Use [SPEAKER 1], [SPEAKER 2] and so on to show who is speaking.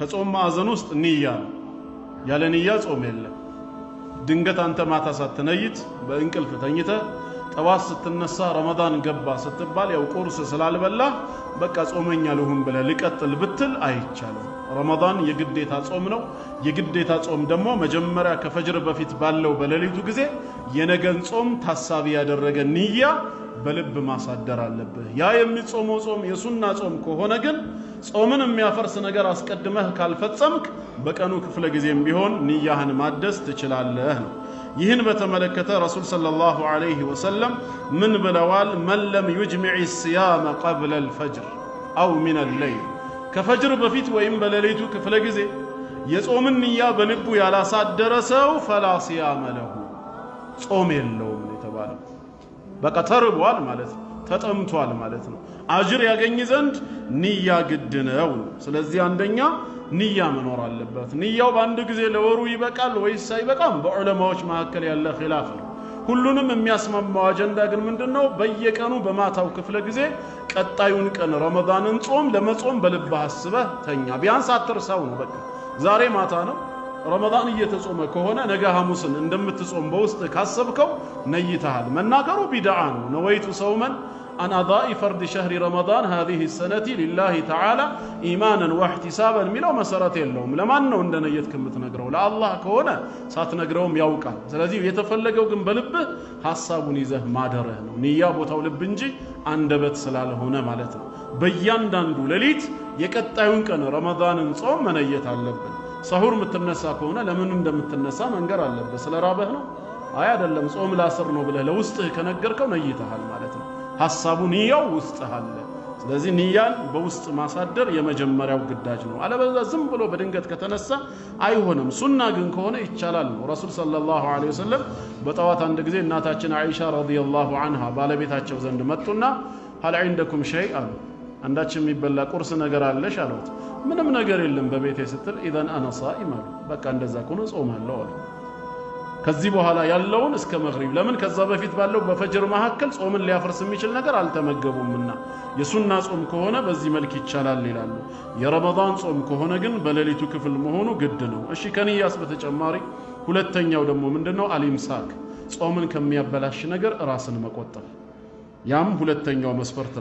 [SPEAKER 1] ከጾም ማዕዘን ውስጥ ንያ ነው። ያለ ንያ ጾም የለም። ድንገት አንተ ማታ ሳትነይት በእንቅልፍ ተኝተ ጠዋት ስትነሳ ረመዳን ገባ ስትባል ያው ቁርስ ስላልበላ በቃ ጾመኛ ልሁን ብለህ ልቀጥል ብትል አይቻልም። ረመዳን የግዴታ ጾም ነው። የግዴታ ጾም ደግሞ መጀመሪያ ከፈጅር በፊት ባለው በሌሊቱ ጊዜ የነገን ጾም ታሳቢ ያደረገ ንያ በልብ ማሳደር አለብህ። ያ የሚጾመው ጾም የሱና ጾም ከሆነ ግን ጾምን የሚያፈርስ ነገር አስቀድመህ ካልፈጸምክ በቀኑ ክፍለ ጊዜም ቢሆን ንያህን ማደስ ትችላለህ ነው። ይህን በተመለከተ ረሱል ሰለላሁ ዐለይሂ ወሰለም ምን ብለዋል? መን ለም ዩጅሚዕ ሲያመ ቀብለ አልፈጅር አው ሚን አልለይል፣ ከፈጅር በፊት ወይም በሌሊቱ ክፍለ ጊዜ የጾምን ንያ በልቡ ያላሳደረ ሰው ፈላ ሲያመ ለሁ፣ ጾም የለውም የተባለው። በቃ ተርቧል ማለት ነው፣ ተጠምቷል ማለት ነው። አጅር ያገኝ ዘንድ ንያ ግድ ነው። ስለዚህ አንደኛ ንያ መኖር አለበት። ንያው በአንድ ጊዜ ለወሩ ይበቃል ወይስ አይበቃም? በዑለማዎች መካከል ያለ ኺላፍ ነው። ሁሉንም የሚያስማማው አጀንዳ ግን ምንድነው? በየቀኑ በማታው ክፍለ ጊዜ ቀጣዩን ቀን ረመዳንን ጾም ለመጾም በልብህ አስበህ ተኛ። ቢያንስ አትርሳው ነው። በቃ ዛሬ ማታ ነው ረመዳን እየተጾመ ከሆነ ነገ ሐሙስን እንደምትጾም በውስጥ ካሰብከው ነይተሃል። መናገሩ ቢድዓ ነው። ነወይቱ ሰውመን አን አዳኢ ፈርድ ሸህሪ ረመዳን هذه السنة لله تعالى إيمانا واحتسابا ሚለው መሰረት የለውም። ለማን ነው እንደነየትክ የምትነግረው? ለአላህ ከሆነ ሳትነግረውም ያውቃል። ስለዚህ የተፈለገው ግን በልብህ ሐሳቡን ይዘህ ማደረህ ነው። ንያ ቦታው ልብ እንጂ አንደበት ስላልሆነ ማለት ነው። በእያንዳንዱ ሌሊት የቀጣዩን ቀን ረመዳንን ጾም መነየት አለብን። ሰሁር የምትነሳ ከሆነ ለምን እንደምትነሳ መንገር አለበት። ስለራበህ ነው? አይ አይደለም፣ ጾም ላስር ነው ብለህ ለውስጥህ ከነገርከው ነይተሃል ማለት ነው። ሐሳቡ ንያው ውስጥህ አለ። ስለዚህ ንያን በውስጥ ማሳደር የመጀመሪያው ግዳጅ ነው። አለበለዚያ ዝም ብሎ በድንገት ከተነሳ አይሆንም። ሱና ግን ከሆነ ይቻላል ነው። ረሱል ሰለላሁ ዐለይሂ ወሰለም በጠዋት አንድ ጊዜ እናታችን አይሻ ረዲየላሁ ዐንሃ ባለቤታቸው ዘንድ መጡና ሀል ዐንደኩም ሸይእ አሉ። አንዳችን የሚበላ ቁርስ ነገር አለሽ አሉት። ምንም ነገር የለም በቤቴ ስትል ኢዘን አነ ሷኢም አሉ። በቃ እንደዛ ከሆነ ጾማለሁ አሉ። ከዚህ በኋላ ያለውን እስከ መግሪብ ለምን ከዛ በፊት ባለው በፈጅር መካከል ጾምን ሊያፈርስ የሚችል ነገር አልተመገቡምና የሱና ጾም ከሆነ በዚህ መልክ ይቻላል ይላሉ። የረመዳን ጾም ከሆነ ግን በሌሊቱ ክፍል መሆኑ ግድ ነው። እሺ ከንያስ በተጨማሪ ሁለተኛው ደግሞ ምንድነው? አልኢምሳክ፣ ጾምን ከሚያበላሽ ነገር ራስን መቆጠብ። ያም ሁለተኛው መስፈርት